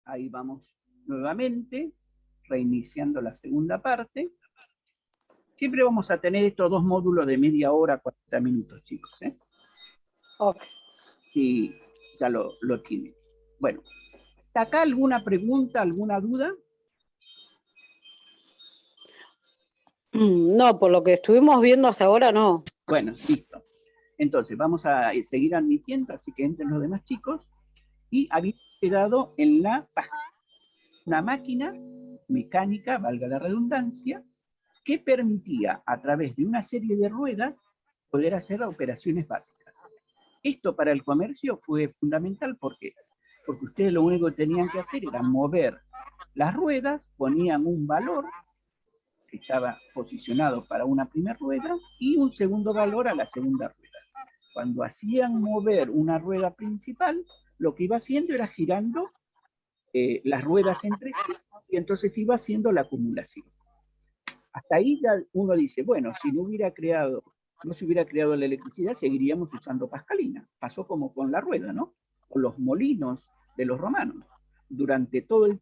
Ahí vamos nuevamente, reiniciando la segunda parte. Siempre vamos a tener estos dos módulos de media hora, 40 minutos, chicos. Ok. Y ya lo tienen. Bueno, ¿está acá alguna pregunta, alguna duda? No, por lo que estuvimos viendo hasta ahora, no. Bueno, listo. Entonces, vamos a seguir admitiendo, así que entren los demás chicos. Y había quedado en la página una máquina mecánica, valga la redundancia, que permitía, a través de una serie de ruedas, poder hacer operaciones básicas. Esto para el comercio fue fundamental, ¿por qué? Porque ustedes lo único que tenían que hacer era mover las ruedas, ponían un valor que estaba posicionado para una primera rueda y un segundo valor a la segunda rueda. Cuando hacían mover una rueda principal, lo que iba haciendo era girando las ruedas entre sí y entonces iba haciendo la acumulación. Hasta ahí ya uno dice, bueno, si no se hubiera creado la electricidad, seguiríamos usando pascalina. Pasó como con la rueda, ¿no? O los molinos de los romanos. Durante todo el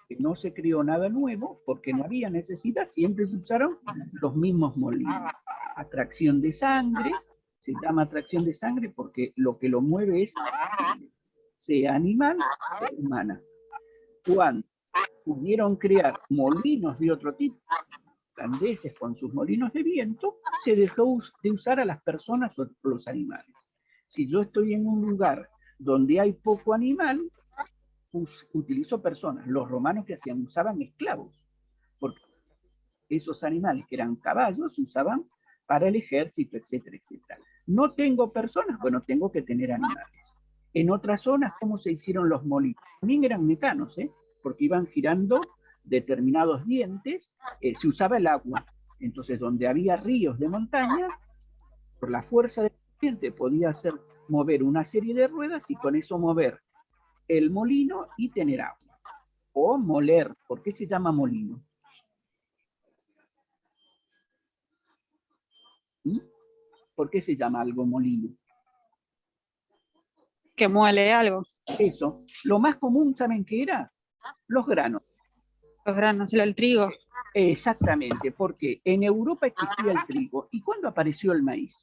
tiempo no se creó nada nuevo porque no había necesidad, siempre se usaron los mismos molinos. Atracción de sangre, se llama atracción de sangre porque lo que lo mueve es sea animal o humana. Cuando pudieron crear molinos de otro tipo, holandeses con sus molinos de viento, se dejó de usar a las personas o los animales. Si yo estoy en un lugar donde hay poco animal, utilizo personas. Los romanos que hacían, usaban esclavos, porque esos animales que eran caballos se usaban para el ejército, etcétera, etcétera. No tengo personas, bueno, tengo que tener animales. En otras zonas, ¿cómo se hicieron los molinos? También eran mecanos, porque iban girando determinados dientes, se usaba el agua. Entonces, donde había ríos de montaña, por la fuerza del diente podía hacer mover una serie de ruedas y con eso mover el molino y tener agua. O moler, ¿por qué se llama molino? ¿Mm? ¿Por qué se llama algo molino? Que muele algo. Eso. Lo más común, ¿saben qué era? Los granos. Los granos, el trigo. Exactamente, porque en Europa existía el trigo. ¿Y cuándo apareció el maíz?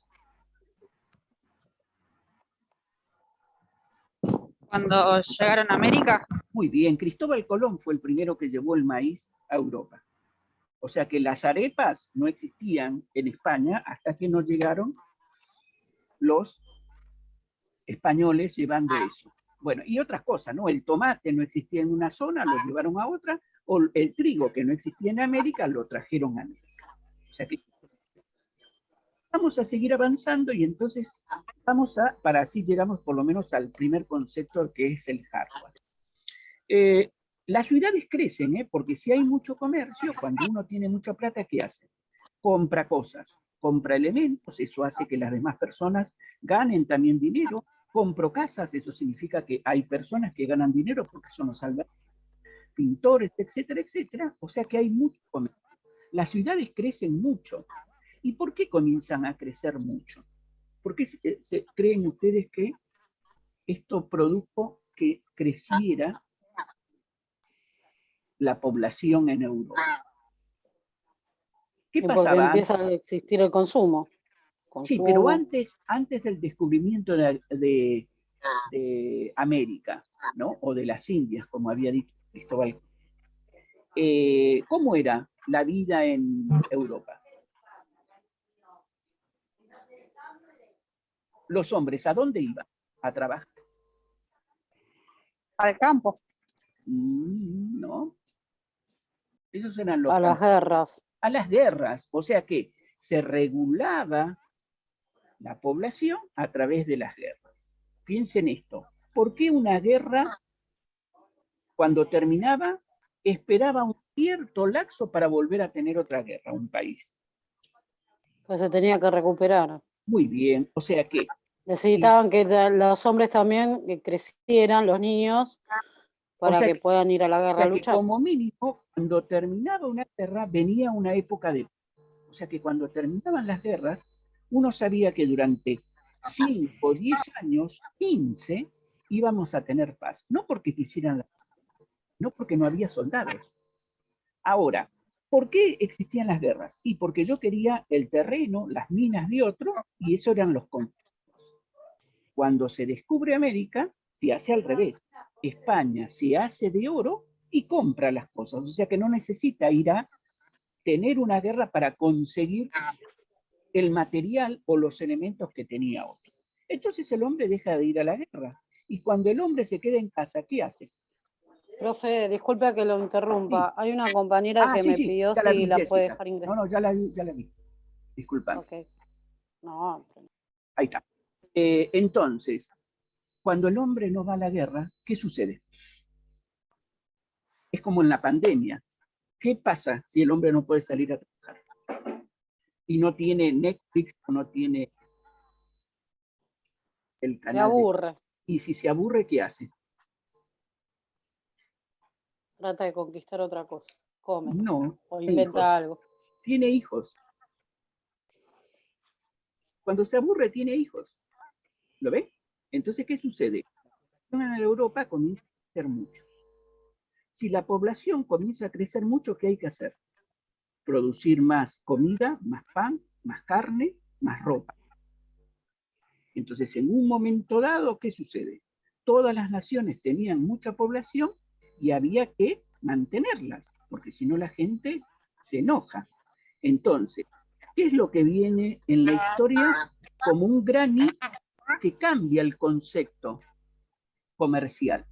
Cuando llegaron a América. Muy bien, Cristóbal Colón fue el primero que llevó el maíz a Europa. O sea que las arepas no existían en España hasta que no llegaron los españoles llevando eso. Bueno, y otras cosas, ¿no? El tomate no existía en una zona, lo llevaron a otra, o el trigo que no existía en América, lo trajeron a América. O sea que vamos a seguir avanzando y entonces para así llegamos por lo menos al primer concepto que es el hardware. Las ciudades crecen, porque si hay mucho comercio, cuando uno tiene mucha plata, ¿qué hace? Compra cosas, compra elementos, eso hace que las demás personas ganen también dinero. Compro casas, eso significa que hay personas que ganan dinero porque son los albañiles, pintores, etcétera, etcétera. O sea que hay mucho comercio. Las ciudades crecen mucho. ¿Y por qué comienzan a crecer mucho? ¿Por qué creen ustedes que esto produjo que creciera la población en Europa? ¿Qué Y porque pasaba empieza antes? a existir el consumo. Sí, pero antes del descubrimiento de América, ¿no? O de las Indias, como había dicho Cristóbal. ¿Cómo era la vida en Europa? Los hombres, ¿a dónde iban? A trabajar. Al campo. No. Esos eran los a las guerras. A las guerras. O sea que se regulaba la población a través de las guerras. Piensen esto. ¿Por qué una guerra, cuando terminaba, esperaba un cierto lapso para volver a tener otra guerra, un país? Pues se tenía que recuperar. Muy bien, o sea que necesitaban que los hombres también que crecieran, los niños, para que puedan ir a la guerra a luchar. Como mínimo, cuando terminaba una guerra, venía una época de... O sea que cuando terminaban las guerras, uno sabía que durante 5 o 10 años, 15, íbamos a tener paz. No porque quisieran la paz, no porque no había soldados. Ahora, ¿por qué existían las guerras? Y porque yo quería el terreno, las minas de otro, y eso eran los conflictos. Cuando se descubre América, se hace al revés. España se hace de oro y compra las cosas, o sea que no necesita ir a tener una guerra para conseguir el material o los elementos que tenía otro. Entonces el hombre deja de ir a la guerra. Y cuando el hombre se queda en casa, ¿qué hace? Profe, disculpe que lo interrumpa. Sí. Hay una compañera que Sí, me sí, pidió ya la si vi, la puede Jessica. dejar No, ingresar. no, ya la vi. Disculpame. Ok. No, Ahí está. Entonces, cuando el hombre no va a la guerra, ¿qué sucede? Es como en la pandemia. ¿Qué pasa si el hombre no puede salir a trabajar? Y no tiene Netflix o no tiene el se canal de... aburre. Y si se aburre, ¿qué hace? Trata de conquistar otra cosa. Come. No, O tiene inventa hijos. algo. Tiene hijos. Cuando se aburre, tiene hijos. ¿Lo ve? Entonces, ¿qué sucede? En Europa comienza a crecer mucho. Si la población comienza a crecer mucho, ¿qué hay que hacer? Producir más comida, más pan, más carne, más ropa. Entonces, en un momento dado, ¿qué sucede? Todas las naciones tenían mucha población y había que mantenerlas, porque si no la gente se enoja. Entonces, ¿qué es lo que viene en la historia como un gran hito que cambia el concepto comercial?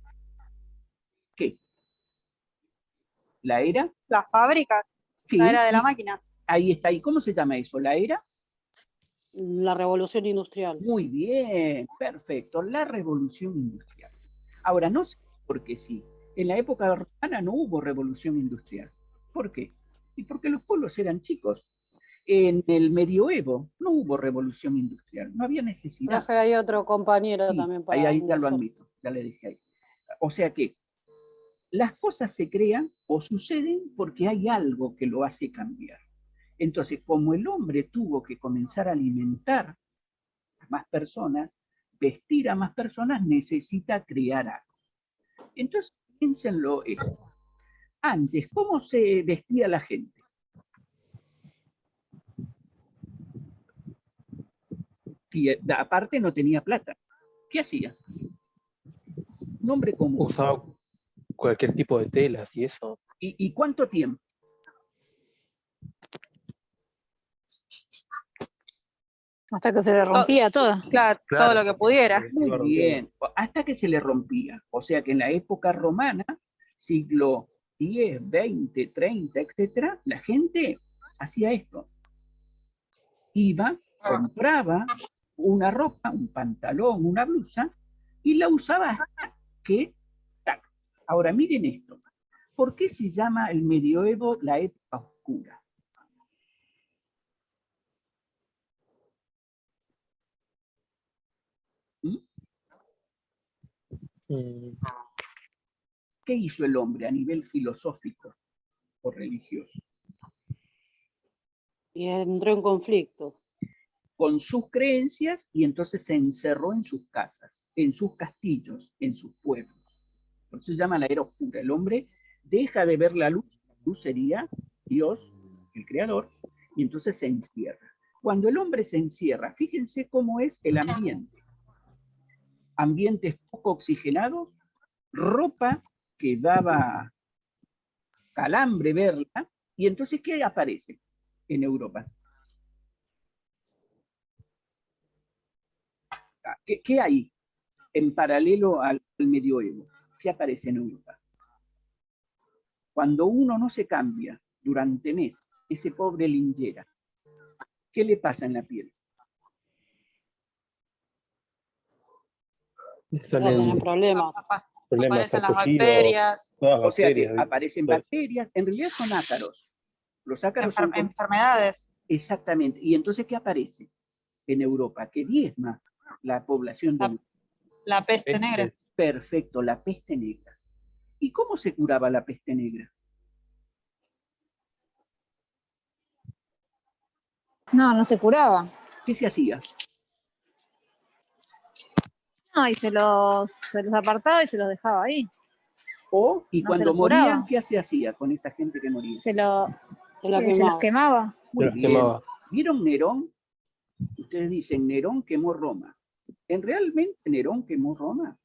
¿Qué? ¿La era? Las fábricas, la Sí, era de la y máquina. ahí está. ¿Y cómo se llama eso? ¿La era? La revolución industrial. Muy bien, perfecto, la revolución industrial. Ahora, no sé por qué sí. En la época romana no hubo revolución industrial. ¿Por qué? Y porque los pueblos eran chicos. En el medioevo no hubo revolución industrial, no había necesidad. Profe, hay otro compañero Sí, también ahí, para ya lo ingresar. admito, ya le dije ahí. O sea que las cosas se crean o suceden porque hay algo que lo hace cambiar. Entonces, como el hombre tuvo que comenzar a alimentar a más personas, vestir a más personas, necesita crear algo. Entonces, piénsenlo esto. Antes, ¿cómo se vestía la gente? Y aparte no tenía plata. ¿Qué hacía? Un hombre común. Usaba cualquier tipo de telas y eso. ¿Y cuánto tiempo? Hasta que se le rompía todo. Claro, todo lo que pudiera. Muy bien, hasta que se le rompía. O sea que en la época romana, siglo X, XX, 30, etcétera, la gente hacía esto. Iba, compraba una ropa, un pantalón, una blusa, y la usaba hasta que... ¡tac! Ahora miren esto. ¿Por qué se llama el medioevo la época oscura? ¿Mm? ¿Qué hizo el hombre a nivel filosófico o religioso? Y entró en conflicto. Con sus creencias y entonces se encerró en sus casas, en sus castillos, en sus pueblos. Por eso se llama la era oscura. El hombre deja de ver la luz sería Dios, el creador, y entonces se encierra. Cuando el hombre se encierra, fíjense cómo es el ambiente. Ambientes poco oxigenados, ropa que daba calambre verla, y entonces ¿qué aparece en Europa? ¿Qué hay en paralelo al medioevo? ¿Qué aparece en Europa? Cuando uno no se cambia durante meses, ese pobre lingera, ¿qué le pasa en la piel? Tienen problemas. Aparecen las bacterias, O sea que aparecen bacterias, en realidad son ácaros. Los ácaros son enfermedades. Exactamente. ¿Y entonces qué aparece en Europa? Que diezma la población de Europa. La peste negra. Perfecto, la peste negra. ¿Y cómo se curaba la peste negra? No, no se curaba. ¿Qué se hacía? No, y se los apartaba y se los dejaba ahí. Y No cuando se lo curaba. morían, ¿qué se hacía con esa gente que moría? Se los quemaba. quemaba. Muy Los bien. quemaba. ¿Vieron Nerón? Ustedes dicen, Nerón quemó Roma. ¿Realmente Nerón quemó Roma?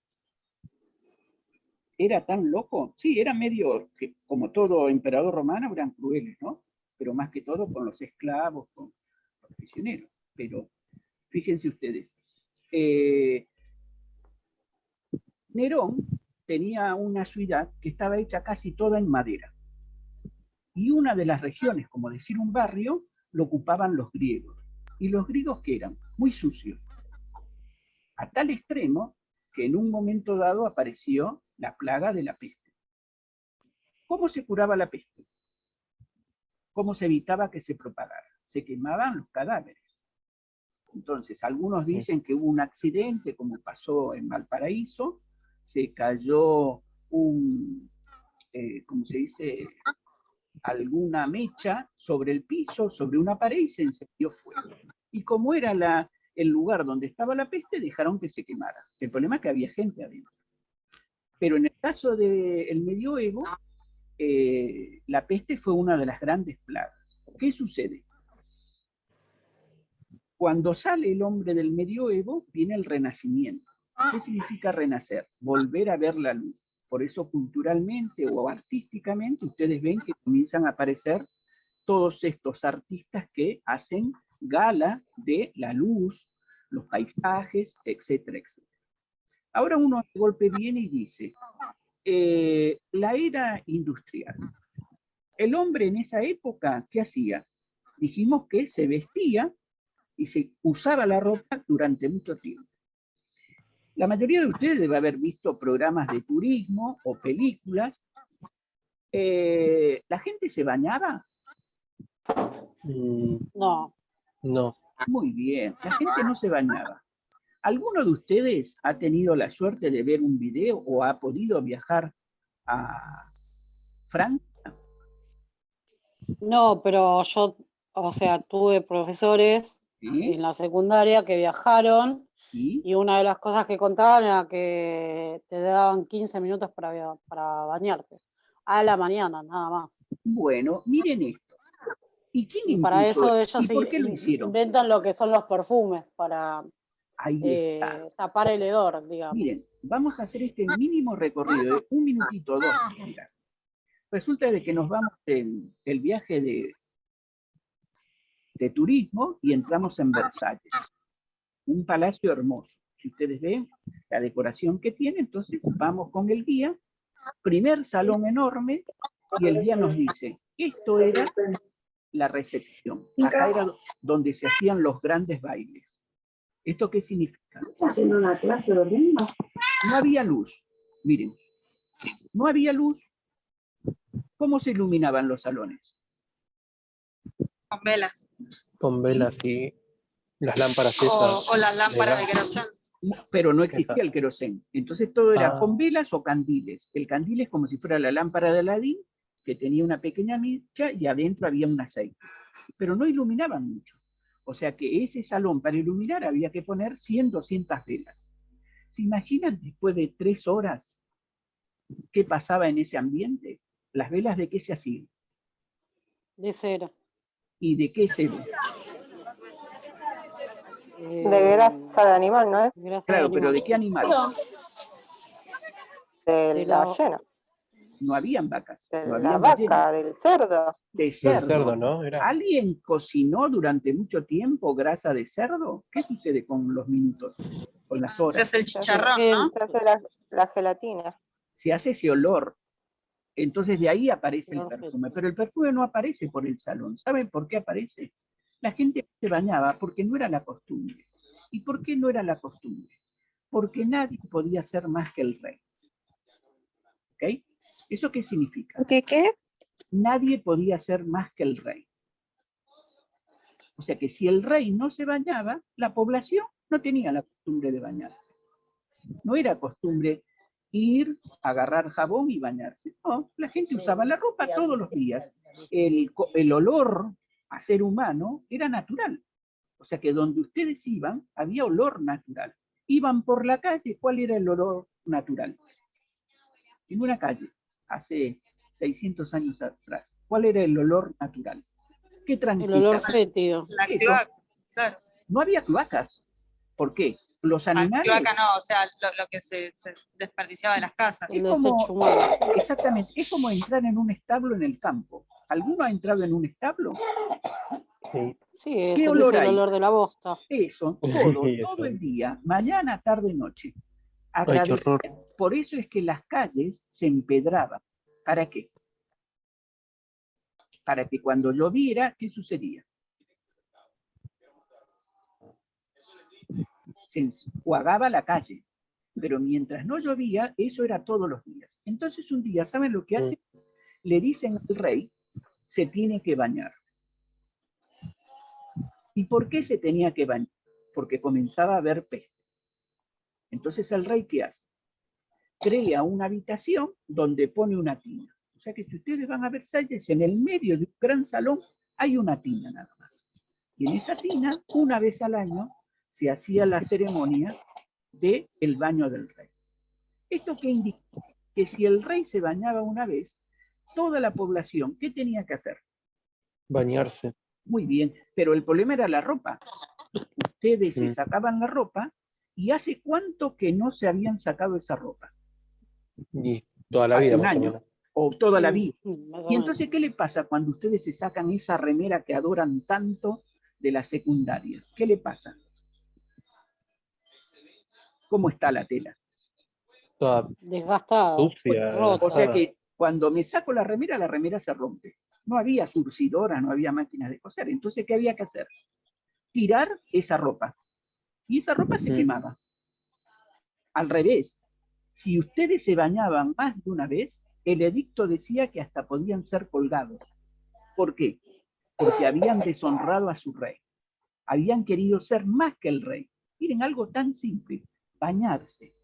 ¿Era tan loco? Sí, era medio, que, como todo emperador romano, eran crueles, ¿no? Pero más que todo con los esclavos, con los prisioneros. Pero fíjense ustedes, Nerón tenía una ciudad que estaba hecha casi toda en madera. Y una de las regiones, como decir un barrio, lo ocupaban los griegos. ¿Y los griegos qué eran? Muy sucios. A tal extremo que en un momento dado apareció la plaga de la peste. ¿Cómo se curaba la peste? ¿Cómo se evitaba que se propagara? Se quemaban los cadáveres. Entonces, algunos dicen que hubo un accidente, como pasó en Valparaíso, se cayó ¿cómo se dice? Alguna mecha sobre el piso, sobre una pared y se encendió fuego. Y como era el lugar donde estaba la peste, dejaron que se quemara. El problema es que había gente adentro. Pero en el caso del medioevo, la peste fue una de las grandes plagas. ¿Qué sucede? Cuando sale el hombre del medioevo, viene el renacimiento. ¿Qué significa renacer? Volver a ver la luz. Por eso culturalmente o artísticamente ustedes ven que comienzan a aparecer todos estos artistas que hacen gala de la luz, los paisajes, etcétera, etcétera. Ahora uno de golpe viene y dice, la era industrial. El hombre en esa época, ¿qué hacía? Dijimos que se vestía y se usaba la ropa durante mucho tiempo. La mayoría de ustedes debe haber visto programas de turismo o películas. ¿La gente se bañaba? No. No. Muy bien, la gente no se bañaba. ¿Alguno de ustedes ha tenido la suerte de ver un video o ha podido viajar a Francia? No, pero yo, o sea, tuve profesores en la secundaria que viajaron y una de las cosas que contaban era que te daban 15 minutos para bañarte. A la mañana, nada más. Bueno, miren esto. ¿Y quién Y para eso ellos ¿Y por qué lo hicieron? inventan lo que son los perfumes para tapar el hedor, digamos. Miren, vamos a hacer este mínimo recorrido de 1 minutito o 2. Mira. Resulta de que nos vamos en el viaje de turismo y entramos en Versalles. Un palacio hermoso. Si ustedes ven la decoración que tiene, entonces vamos con el guía. Primer salón enorme y el guía nos dice, esto era la recepción. Acá era donde se hacían los grandes bailes. ¿Esto qué significa? ¿Está haciendo una clase dormido? No había luz. Miren, no había luz. ¿Cómo se iluminaban los salones? Con velas. Con velas y las lámparas esas. O las lámparas de queroseno. Pero no existía el querosén. Entonces todo era con velas o candiles. El candil es como si fuera la lámpara de Aladín, que tenía una pequeña mecha y adentro había un aceite. Pero no iluminaban mucho. O sea que ese salón para iluminar había que poner 100, 200 velas. ¿Se imaginan después de 3 horas qué pasaba en ese ambiente? ¿Las velas de qué se hacían? De cera. ¿Y de qué cera? De grasa de animal, ¿no es? Claro, pero ¿de qué animal? De la ballena. No habían vacas. De no la habían vaca, ballenas. del cerdo. De cerdo. Del cerdo, ¿no? Era... ¿Alguien cocinó durante mucho tiempo grasa de cerdo? ¿Qué sucede con los minutos? Con las horas. Se hace el chicharrón, ¿no? Se hace la gelatina. Se hace ese olor. Entonces de ahí aparece el perfume. Pero el perfume no aparece por el salón. ¿Saben por qué aparece? La gente se bañaba porque no era la costumbre. ¿Y por qué no era la costumbre? Porque nadie podía ser más que el rey. ¿Ok? ¿Eso qué significa? ¿Qué? Nadie podía ser más que el rey. O sea que si el rey no se bañaba, la población no tenía la costumbre de bañarse. No era costumbre ir, agarrar jabón y bañarse. No, la gente usaba la ropa todos los días. El olor a ser humano era natural. O sea que donde ustedes iban, había olor natural. Iban por la calle, ¿cuál era el olor natural? en una calle, hace 600 años atrás, ¿cuál era el olor natural? ¿Qué transitaba? El olor fétido. La cloaca, claro. No había cloacas. ¿Por qué? Los animales... Cloaca no, o sea, lo que se desperdiciaba de las casas. El desecho humano. Exactamente, es como entrar en un establo en el campo. ¿Alguno ha entrado en un establo? Sí, ese ¿Qué es olor el hay? olor de la bosta. Eso, todo el día, mañana, tarde, noche. Ay, qué horror. Por eso es que las calles se empedraban. ¿Para qué? Para que cuando lloviera, ¿qué sucedía? Se enjuagaba la calle, pero mientras no llovía, eso era todos los días. Entonces un día, ¿saben lo que hacen? Le dicen al rey, se tiene que bañar. ¿Y por qué se tenía que bañar? Porque comenzaba a haber peste. Entonces el rey, ¿qué hace? Crea una habitación donde pone una tina. O sea que si ustedes van a Versalles, en el medio de un gran salón hay una tina nada más. Y en esa tina, una vez al año, se hacía la ceremonia del baño del rey. ¿Esto qué indica? Que si el rey se bañaba una vez, toda la población, ¿qué tenía que hacer? Bañarse. Muy bien, pero el problema era la ropa. Ustedes se sacaban la ropa, ¿y hace cuánto que no se habían sacado esa ropa? Y toda la Hace vida, un más o año, menos. o toda la vida. Más o Y menos. entonces, ¿qué le pasa cuando ustedes se sacan esa remera que adoran tanto de la secundaria? ¿Qué le pasa? ¿Cómo está la tela? Toda Desgastada, sucia. rota. O sea que cuando me saco la remera se rompe. No había surcidoras, no había máquinas de coser. Entonces, ¿qué había que hacer? Tirar esa ropa. Y esa ropa se quemaba. Al revés, si ustedes se bañaban más de una vez, el edicto decía que hasta podían ser colgados. ¿Por qué? Porque habían deshonrado a su rey. Habían querido ser más que el rey. Miren, algo tan simple, bañarse.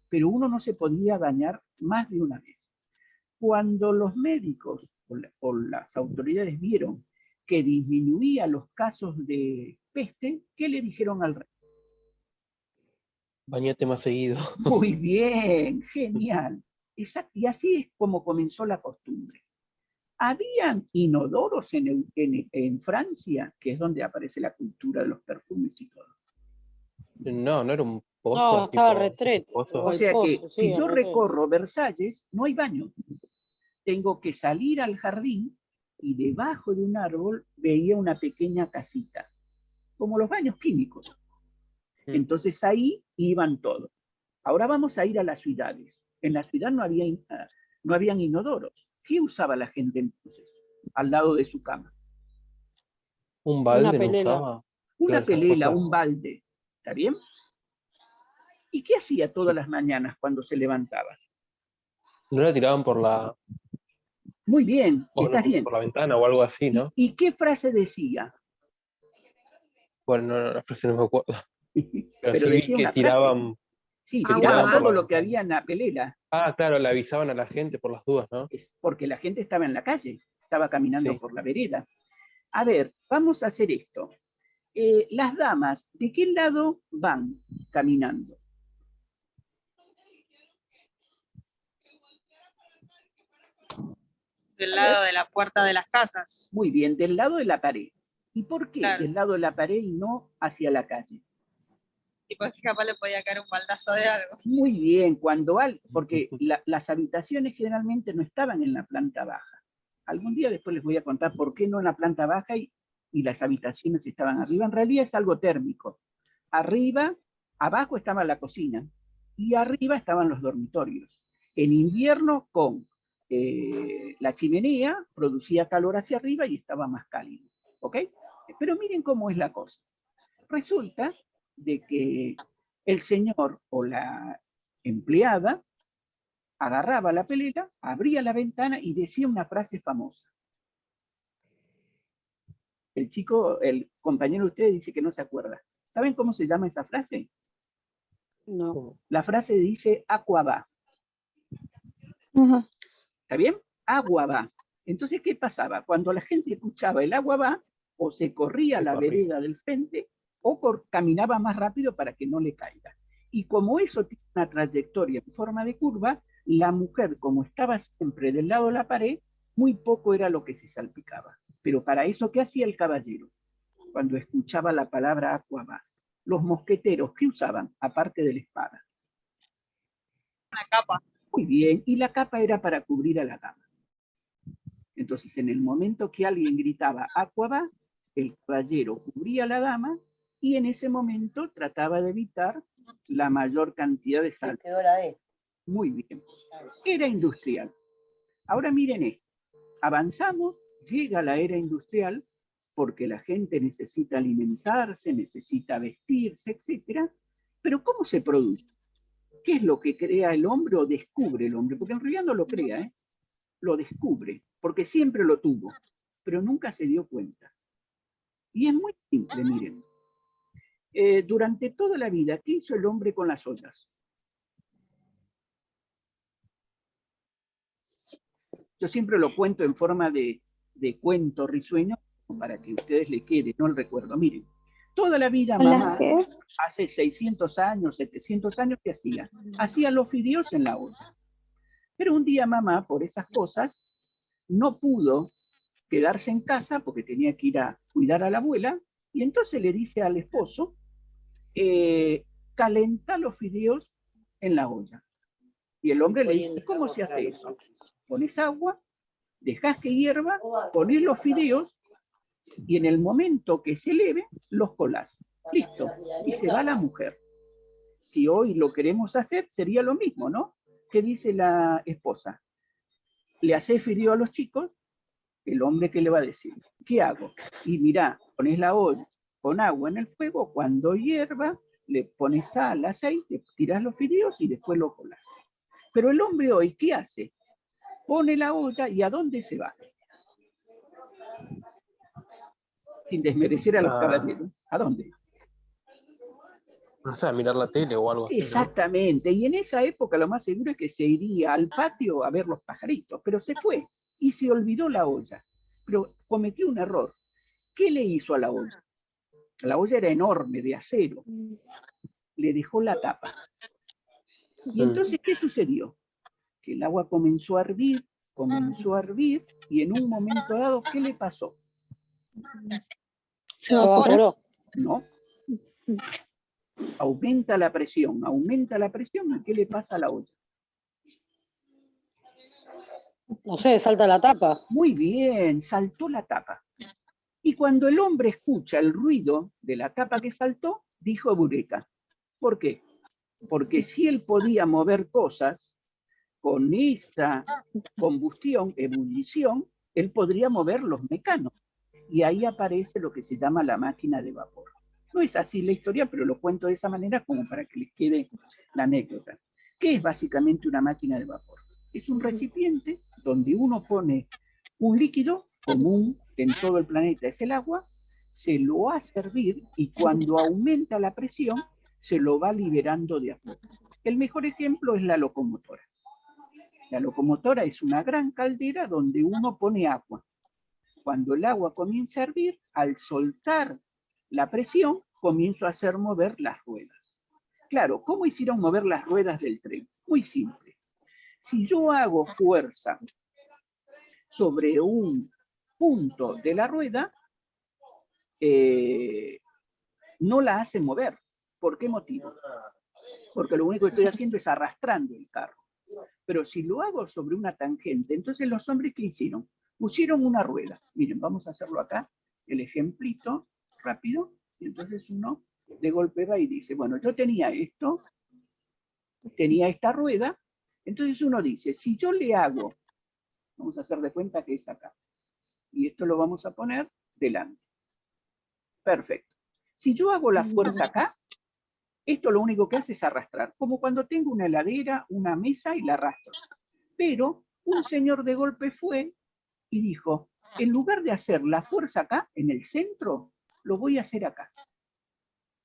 Pero uno no se podía bañar más de una vez. Cuando los médicos o las autoridades vieron que disminuía los casos de peste, ¿qué le dijeron al rey? Bañate más seguido. Muy bien, genial. Exacto. Y así es como comenzó la costumbre. Habían inodoros en Francia, que es donde aparece la cultura de los perfumes y todo. No, no era un pozo. No, estaba tipo, retrete. pozo. O sea que pozo, si sí, yo retrete. recorro Versalles, no hay baño. Tengo que salir al jardín y debajo de un árbol veía una pequeña casita, como los baños químicos. Entonces ahí iban todos. Ahora vamos a ir a las ciudades. En la ciudad no habían inodoros. ¿Qué usaba la gente entonces al lado de su cama? Un balde Una no pelela. usaba. Una Claro, esas pelela, cosas. un balde. ¿Está bien? ¿Y qué hacía todas Sí. las mañanas cuando se levantaba? No la tiraban por la. Muy bien, O no, estás bien. por la ventana o algo así, ¿no? ¿Y qué frase decía? Bueno, no, la frase no me acuerdo. Pero Pero sí vi decía que una frase. tiraban. Sí, Que tiraba tiraban por todo la lo que ventana. había en la pelela. Ah, claro, le avisaban a la gente por las dudas, ¿no? Es porque la gente estaba en la calle, estaba caminando Sí. por la vereda. A ver, vamos a hacer esto. Las damas, ¿de qué lado van caminando? Del lado de la puerta de las casas. Muy bien, del lado de la pared. ¿Y por qué Claro. del lado de la pared y no hacia la calle? Y pues capaz le podía caer un baldazo de algo. Muy bien, porque las habitaciones generalmente no estaban en la planta baja. Algún día después les voy a contar por qué no en la planta baja y las habitaciones estaban arriba. En realidad es algo térmico. Abajo estaba la cocina y arriba estaban los dormitorios. En invierno con la chimenea producía calor hacia arriba y estaba más cálido. ¿Ok? Pero miren cómo es la cosa. Resulta de que el señor o la empleada agarraba la pelela, abría la ventana y decía una frase famosa. El compañero de ustedes dice que no se acuerda. ¿Saben cómo se llama esa frase? No. La frase dice agua va. ¿Está bien? Agua va. Entonces, ¿qué pasaba? Cuando la gente escuchaba el agua va, o se corría a la vereda del frente, o caminaba más rápido para que no le caiga. Y como eso tiene una trayectoria en forma de curva, La mujer, como estaba siempre del lado de la pared, muy poco era lo que se salpicaba. Pero para eso, ¿qué hacía el caballero? Cuando escuchaba la palabra aqua vas. Los mosqueteros, ¿qué usaban? Aparte de la espada. Una capa. Muy bien, y la capa era para cubrir a la dama. Entonces, en el momento que alguien gritaba aqua va, el caballero cubría a la dama y en ese momento trataba de evitar la mayor cantidad de sal. ¿Qué hora es? Muy bien. Era industrial. Ahora miren esto. Avanzamos, llega la era industrial, porque la gente necesita alimentarse, necesita vestirse, etc. Pero ¿cómo se produce? ¿Qué es lo que crea el hombre o descubre el hombre? Porque en realidad no lo crea, ¿eh? Lo descubre, porque siempre lo tuvo, pero nunca se dio cuenta. Y es muy simple, miren. Durante toda la vida, ¿qué hizo el hombre con las ollas? Yo siempre lo cuento en forma de cuento risueño, para que a ustedes les quede, no el recuerdo. Miren, toda la vida mamá, hace 600 años, 700 años, ¿qué hacía? Hacía los fideos en la olla. Pero un día mamá, por esas cosas, no pudo quedarse en casa porque tenía que ir a cuidar a la abuela, y entonces le dice al esposo, calenta los fideos en la olla. Y el hombre le dice, ¿cómo se hace eso? Pones agua, dejas que hierva, pones los fideos, y en el momento que se eleve, los colás. Listo. Y se va la mujer. Si hoy lo queremos hacer, sería lo mismo, ¿no? ¿Qué dice la esposa? Le hace fideo a los chicos, el hombre, ¿qué le va a decir? ¿Qué hago? Y mirá, pones la olla con agua en el fuego, cuando hierva, le pones sal, aceite, tiras los fideos y después los colás. Pero el hombre hoy, ¿qué hace? Pone la olla y ¿a dónde se va? Sin desmerecer a los caballeros. ¿A dónde? No sé, a mirar la tele o algo así, ¿no? Exactamente, y en esa época lo más seguro es que se iría al patio a ver los pajaritos, pero se fue y se olvidó la olla, pero cometió un error. ¿Qué le hizo a la olla? La olla era enorme, de acero, le dejó la tapa. Y entonces, ¿qué sucedió? Que el agua comenzó a hervir, y en un momento dado, ¿qué le pasó? Se evaporó. No. Aumenta la presión, ¿y qué le pasa a la olla? No sé, salta la tapa. Muy bien, saltó la tapa. Y cuando el hombre escucha el ruido de la tapa que saltó, dijo eureka. ¿Por qué? Porque si él podía mover cosas con esta combustión, ebullición, él podría mover los mecanos. Y ahí aparece lo que se llama la máquina de vapor. No es así la historia, pero lo cuento de esa manera como para que les quede la anécdota. ¿Qué es básicamente una máquina de vapor? Es un recipiente donde uno pone un líquido común en todo el planeta, es el agua, se lo hace hervir y cuando aumenta la presión, se lo va liberando de a poco. El mejor ejemplo es la locomotora. La locomotora es una gran caldera donde uno pone agua. Cuando el agua comienza a hervir, al soltar la presión, comienza a hacer mover las ruedas. Claro, ¿cómo hicieron mover las ruedas del tren? Muy simple. Si yo hago fuerza sobre un punto de la rueda, no la hace mover. ¿Por qué motivo? Porque lo único que estoy haciendo es arrastrando el carro. Pero si lo hago sobre una tangente, entonces los hombres, ¿qué hicieron? Pusieron una rueda. Miren, vamos a hacerlo acá, el ejemplito, rápido. Y entonces uno de golpe va y dice, bueno, yo tenía esto, tenía esta rueda, entonces uno dice, si yo le hago, vamos a hacer de cuenta que es acá, y esto lo vamos a poner delante. Perfecto. Si yo hago la fuerza acá, esto lo único que hace es arrastrar, como cuando tengo una heladera, una mesa y la arrastro. Pero un señor de golpe fue y dijo, en lugar de hacer la fuerza acá, en el centro, lo voy a hacer acá.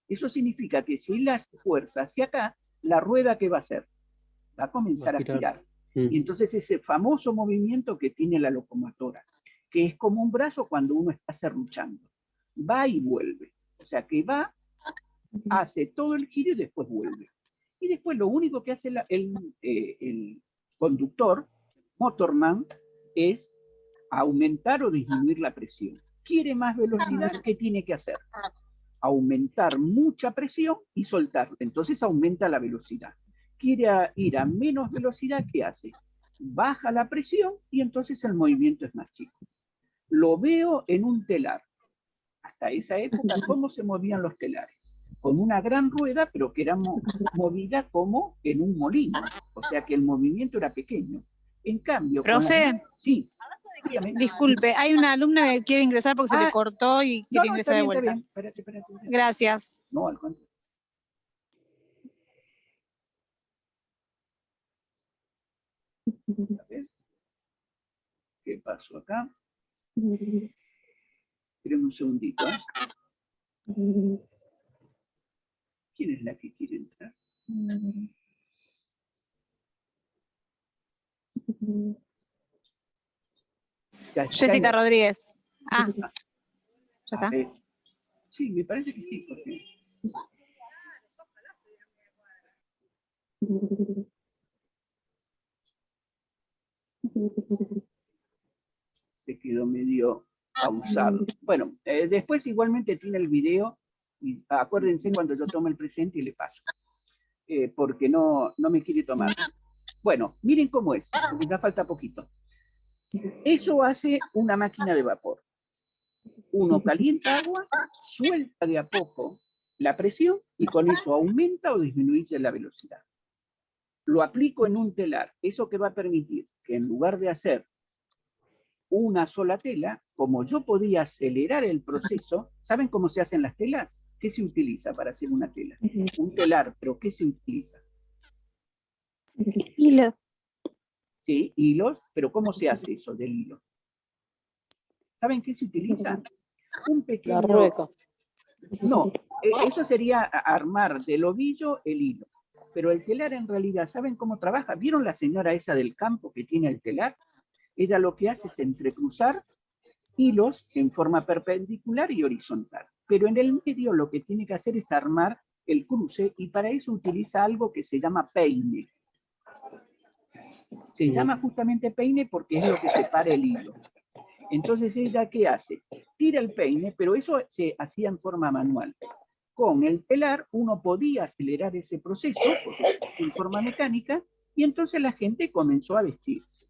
Eso significa que si él hace fuerza hacia acá, la rueda, ¿qué va a hacer? Va a comenzar a girar. Y entonces ese famoso movimiento que tiene la locomotora, que es como un brazo cuando uno está serruchando, va y vuelve. O sea que va, hace todo el giro y después vuelve. Y después lo único que hace conductor, motorman, es aumentar o disminuir la presión. ¿Quiere más velocidad? ¿Qué tiene que hacer? Aumentar mucha presión y soltarla. Entonces aumenta la velocidad. Quiere ir a menos velocidad, ¿qué hace? Baja la presión y entonces el movimiento es más chico. Lo veo en un telar. Hasta esa época, ¿cómo se movían los telares? Con una gran rueda, pero que era movida como en un molino. O sea que el movimiento era pequeño. En cambio... Profe, sí. Disculpe, hay una alumna que quiere ingresar porque se le cortó y quiere ingresar de vuelta. Espérate. Gracias. No, al contrario. A ver. ¿Qué pasó acá? Esperen un segundito. ¿Quién es la que quiere entrar? Jessica Rodríguez. Ah, ya está. Sí, me parece que sí, porque... Se quedó medio pausado. Bueno, después igualmente tiene el video, y acuérdense cuando yo tomo el presente y le paso, porque no me quiere tomar. Bueno, miren cómo es, porque ya falta poquito. Eso hace una máquina de vapor. Uno calienta agua, suelta de a poco la presión y con eso aumenta o disminuye la velocidad. Lo aplico en un telar. Eso que va a permitir que en lugar de hacer una sola tela, como yo podía acelerar el proceso, ¿saben cómo se hacen las telas? ¿Qué se utiliza para hacer una tela? Un telar, pero ¿qué se utiliza? Hilo. Sí, hilos, pero ¿cómo se hace eso del hilo? ¿Saben qué se utiliza? Un pequeño... La rueca. No, eso sería armar del ovillo el hilo. Pero el telar en realidad, ¿saben cómo trabaja? ¿Vieron la señora esa del campo que tiene el telar? Ella lo que hace es entrecruzar hilos en forma perpendicular y horizontal. Pero en el medio lo que tiene que hacer es armar el cruce y para eso utiliza algo que se llama peine. Se llama justamente peine porque es lo que separa el hilo. Entonces ella, ¿qué hace? Tira el peine, pero eso se hacía en forma manual. Con el telar uno podía acelerar ese proceso en forma mecánica y entonces la gente comenzó a vestirse.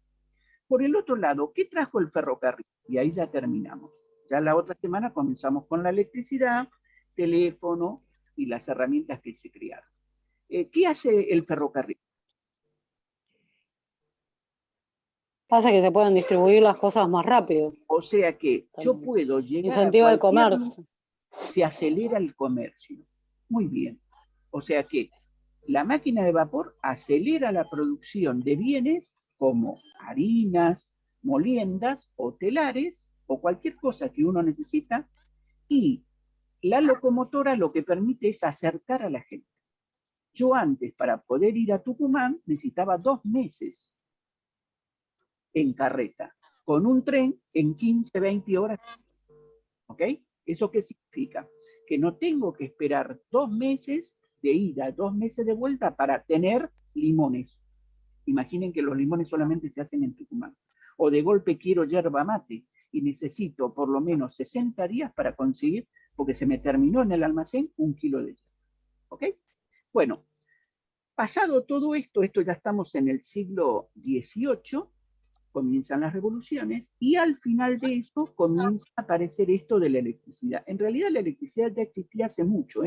Por el otro lado, ¿qué trajo el ferrocarril? Y ahí ya terminamos. Ya la otra semana comenzamos con la electricidad, teléfono y las herramientas que se crearon. ¿Qué hace el ferrocarril? Hace que se puedan distribuir las cosas más rápido. O sea que yo puedo llegar Incentiva el comercio. Se acelera el comercio. Muy bien. O sea que la máquina de vapor acelera la producción de bienes como harinas, moliendas o telares o cualquier cosa que uno necesita y la locomotora lo que permite es acercar a la gente. Yo antes para poder ir a Tucumán necesitaba 2 meses en carreta, con un tren en 15, 20 horas. ¿Ok? ¿Eso qué significa? Que no tengo que esperar 2 meses de ida, 2 meses de vuelta para tener limones. Imaginen que los limones solamente se hacen en Tucumán. O de golpe quiero yerba mate y necesito por lo menos 60 días para conseguir, porque se me terminó en el almacén 1 kilo de yerba. ¿Ok? Bueno, pasado todo esto, ya estamos en el siglo XVIII, comienzan las revoluciones y al final de eso comienza a aparecer esto de la electricidad. En realidad la electricidad ya existía hace mucho,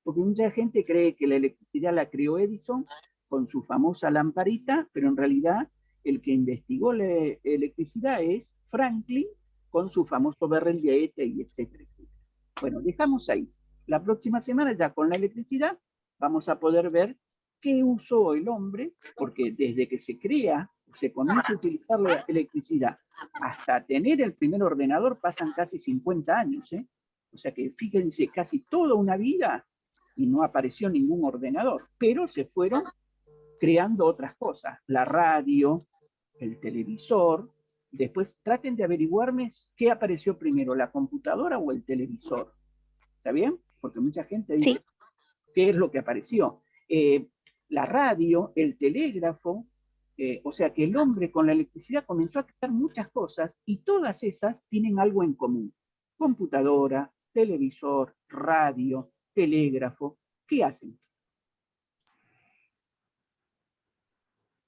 porque mucha gente cree que la electricidad la creó Edison con su famosa lamparita, pero en realidad el que investigó la electricidad es Franklin con su famoso barril de y etcétera, etcétera. Bueno, dejamos ahí. La próxima semana ya con la electricidad vamos a poder ver qué usó el hombre, porque desde que se crea, se comienza a utilizar la electricidad, hasta tener el primer ordenador pasan casi 50 años, O sea que fíjense, casi toda una vida y no apareció ningún ordenador, pero se fueron creando otras cosas, la radio, el televisor. Después traten de averiguarme qué apareció primero, la computadora o el televisor. ¿Está bien? Porque mucha gente dice, sí, ¿qué es lo que apareció? La radio, el telégrafo, O sea que el hombre con la electricidad comenzó a crear muchas cosas y todas esas tienen algo en común. Computadora, televisor, radio, telégrafo. ¿Qué hacen?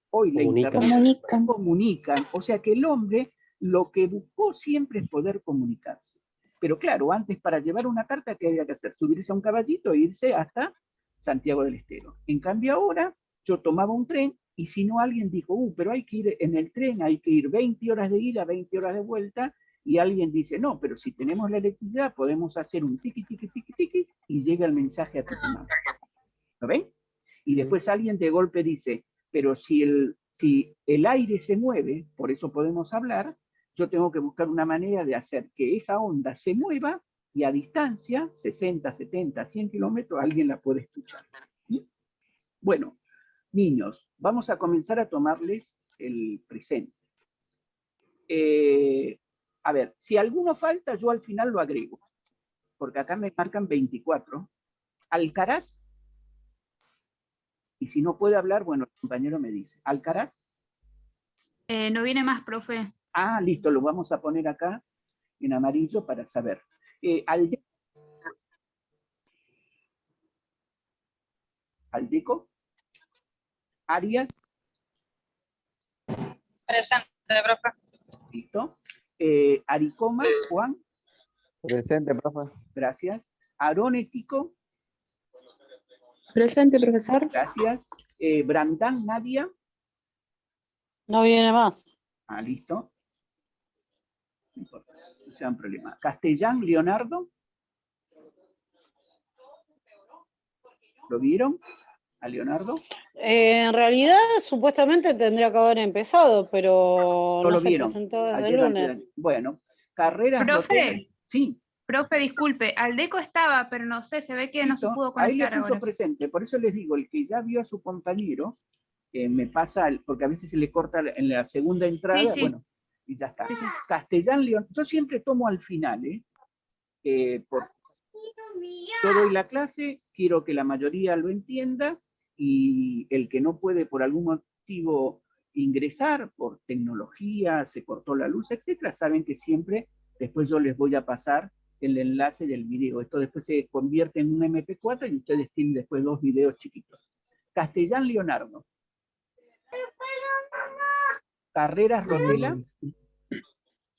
Hoy la internet comunican. O sea que el hombre lo que buscó siempre es poder comunicarse. Pero claro, antes para llevar una carta, ¿qué había que hacer? Subirse a un caballito e irse hasta Santiago del Estero. En cambio ahora, yo tomaba un tren y si no alguien dijo, pero hay que ir en el tren, hay que ir 20 horas de ida, 20 horas de vuelta, y alguien dice, no, pero si tenemos la electricidad podemos hacer un tiqui, tiqui, tiqui, tiqui, y llega el mensaje a tu mano. ¿Lo ven? Y después alguien de golpe dice, pero si el aire se mueve, por eso podemos hablar, yo tengo que buscar una manera de hacer que esa onda se mueva y a distancia, 60, 70, 100 kilómetros, alguien la puede escuchar. ¿Sí? Bueno, niños, vamos a comenzar a tomarles el presente. A ver, si alguno falta, yo al final lo agrego, porque acá me marcan 24. Alcaraz, y si no puede hablar, bueno, el compañero me dice. Alcaraz. No viene más, profe. Ah, listo, lo vamos a poner acá en amarillo para saber. Aldeco. Arias. Presente, profe. Listo. Aricoma, Juan. Presente, profe. Gracias. Aronético. Presente, profesor. Gracias. Brandán, Nadia. No viene más. Ah, listo. No importa, no sea un problema. Castellán, Leonardo. ¿Lo vieron? ¿A Leonardo? En realidad, supuestamente tendría que haber empezado, pero no no lo se vieron. presentó desde Ayer, el lunes. Bueno, Carreras. Profe. Sí. Profe, disculpe, Aldeco estaba, pero no sé, se ve que no se pudo conectar ahí le puso ahora. presente, por eso les digo, el que ya vio a su compañero, me pasa, porque a veces se le corta en la segunda entrada, Sí. Bueno, y ya está. Sí. Castellán, León, yo siempre tomo al final, por yo doy la clase, quiero que la mayoría lo entienda, y el que no puede por algún motivo ingresar, por tecnología, se cortó la luz, etcétera, saben que siempre después yo les voy a pasar el enlace del video. Esto después se convierte en un MP4 y ustedes tienen después 2 videos chiquitos. Castellán, Leonardo. Carreras, Rotela.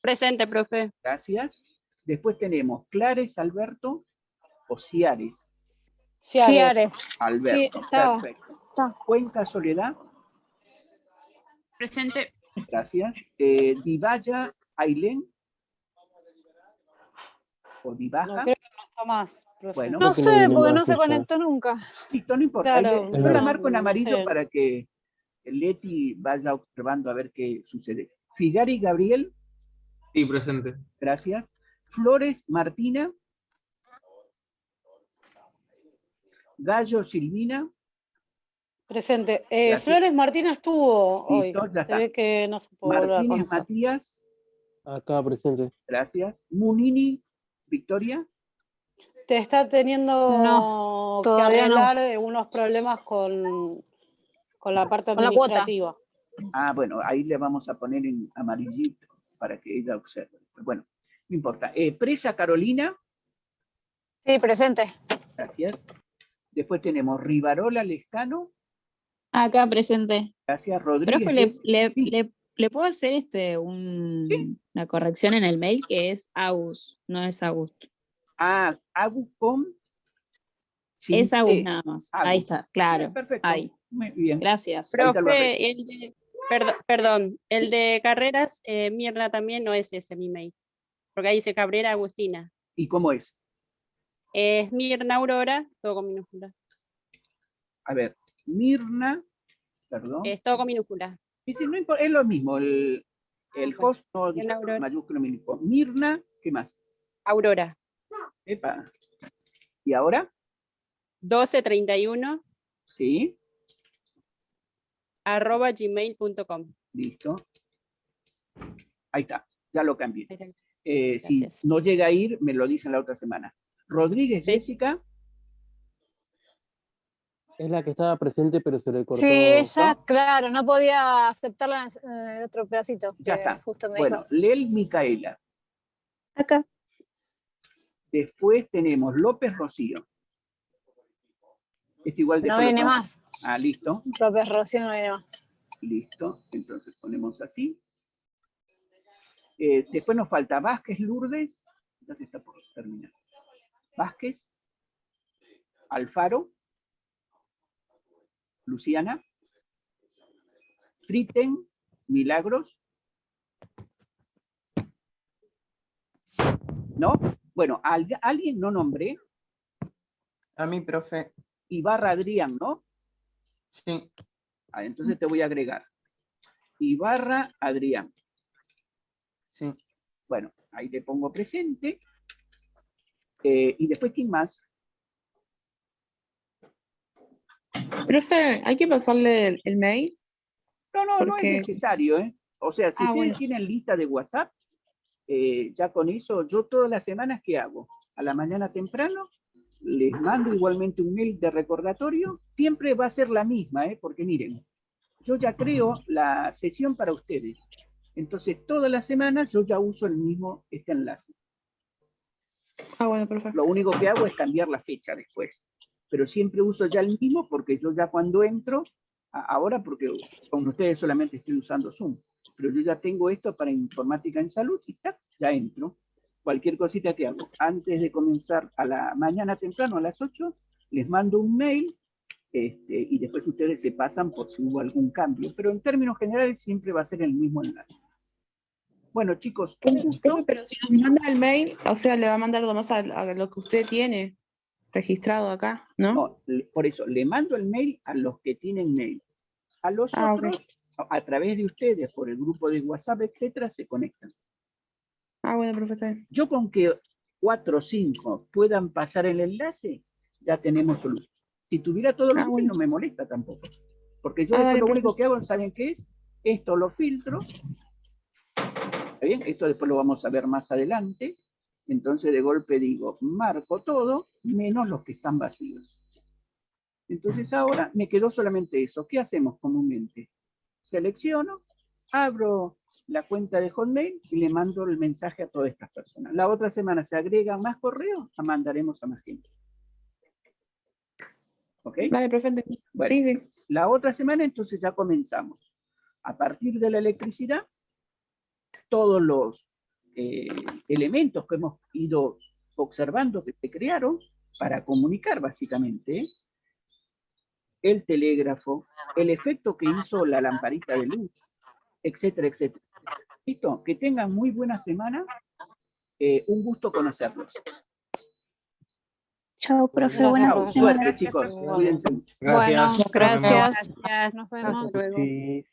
Presente, profe. Gracias. Después tenemos Clares, Alberto o Ciares. Ciares. Alberto, sí, perfecto. Cuenca, Soledad. Presente. Gracias. Dibaya, Ailén. O Dibaja. No, creo que no está más, profe. Bueno, No sé, porque no se conectó nunca. Listo, no importa. Claro, Yo la marco en amarillo sé. para que Leti vaya observando a ver qué sucede. Figari, Gabriel. Sí, presente. Gracias. Flores, Martina. Gallo, Silvina. Presente. Flores Martina estuvo hoy. Listo, ya se está. ve que no se puede volver a Martínez, conectar. Matías. Acá presente. Gracias. Munini, Victoria. Te está teniendo que todavía arreglar unos problemas con la parte Con la cuota. administrativa. Ah, bueno, ahí le vamos a poner en amarillito para que ella observe. Bueno, no importa. Presa, Carolina. Sí, presente. Gracias. Después tenemos Rivarola, Lescano. Acá presente. Gracias, Rodríguez. Profe, ¿le puedo hacer una corrección en el mail? Que es Agus, no es Augusto. Ah, Agus con... Es Agus nada más. Agus. Ahí está, claro. Perfecto. Ahí. Muy bien. Gracias. Profe, perdón, el de carreras, Mirna también no es ese mi mail. Porque ahí dice Cabrera Agustina. ¿Y cómo es? Es Mirna Aurora, todo con minúscula. A ver, Mirna, perdón. Es todo con minúscula. Sí, no importa, es lo mismo, el host no dice Aurora. mayúscula, minúscula. Mirna, ¿qué más? Aurora. Epa. ¿Y ahora? 1231 Sí. @gmail.com. Listo. Ahí está, ya lo cambié. Si Gracias. no llega a ir, me lo dicen la otra semana. Rodríguez, Sí. Jessica. Es la que estaba presente, pero se le cortó. Sí, ella, claro, no podía aceptarla en el otro pedacito. Ya está. Justo me Bueno, dijo. Lel Micaela. Acá. Después tenemos López Rocío. Igual No viene más. Ah, listo. López Rocío no viene más. Listo. Entonces ponemos así. Después nos falta Vázquez Lourdes. Ya se está por terminar. Vázquez. Alfaro. Luciana. Fritten. Milagros. ¿No? Bueno, alguien no nombré. A mí, profe. Ibarra Adrián, ¿no? Sí. Entonces te voy a agregar. Ibarra Adrián. Sí. Bueno, ahí te pongo presente. Y después, ¿quién más? Profe, ¿hay que pasarle el mail? No es necesario, ¿eh? O sea, si ustedes bueno. tienen lista de WhatsApp, ya con eso, yo todas las semanas, ¿qué hago? A la mañana temprano, les mando igualmente un mail de recordatorio. Siempre va a ser la misma, ¿eh? Porque miren, yo ya creo la sesión para ustedes. Entonces, todas las semanas yo ya uso este enlace. Bueno, perfecto. Lo único que hago es cambiar la fecha después. Pero siempre uso ya el mismo porque yo ya cuando entro, ahora porque con ustedes solamente estoy usando Zoom, pero yo ya tengo esto para informática en salud y ya entro. Cualquier cosita que hago. Antes de comenzar a la mañana temprano, a las 8, les mando un mail y después ustedes se pasan por si hubo algún cambio. Pero en términos generales siempre va a ser el mismo enlace. Bueno, chicos, un gusto. Pero si nos manda el mail, o sea, le va a mandar nomás a lo que usted tiene registrado acá, ¿no? No, por eso, le mando el mail a los que tienen mail. A los otros, a través de ustedes, por el grupo de WhatsApp, etcétera, se conectan. Bueno, profesor. Yo con que 4 o 5 puedan pasar el enlace, ya tenemos solución. Si tuviera todo el grupo, no me molesta tampoco. Porque yo después lo único que hago, ¿saben qué es? Esto lo filtro. ¿Está bien? Esto después lo vamos a ver más adelante. Entonces de golpe digo, marco todo, menos los que están vacíos. Entonces ahora me quedó solamente eso. ¿Qué hacemos comúnmente? Selecciono, abro la cuenta de Hotmail y le mando el mensaje a todas estas personas. La otra semana se agregan más correos, mandaremos a más gente. ¿Ok? Vale, perfecto. Bueno, sí. La otra semana entonces ya comenzamos. A partir de la electricidad, todos los elementos que hemos ido observando que se crearon para comunicar básicamente, el telégrafo, el efecto que hizo la lamparita de luz, etcétera, etcétera. ¿Listo? Que tengan muy buena semana. Un gusto conocerlos. Chao, profe. Buenas noches. Suerte, chicos. Cuídense mucho. Bueno, gracias. Nos vemos. Hasta luego. Sí.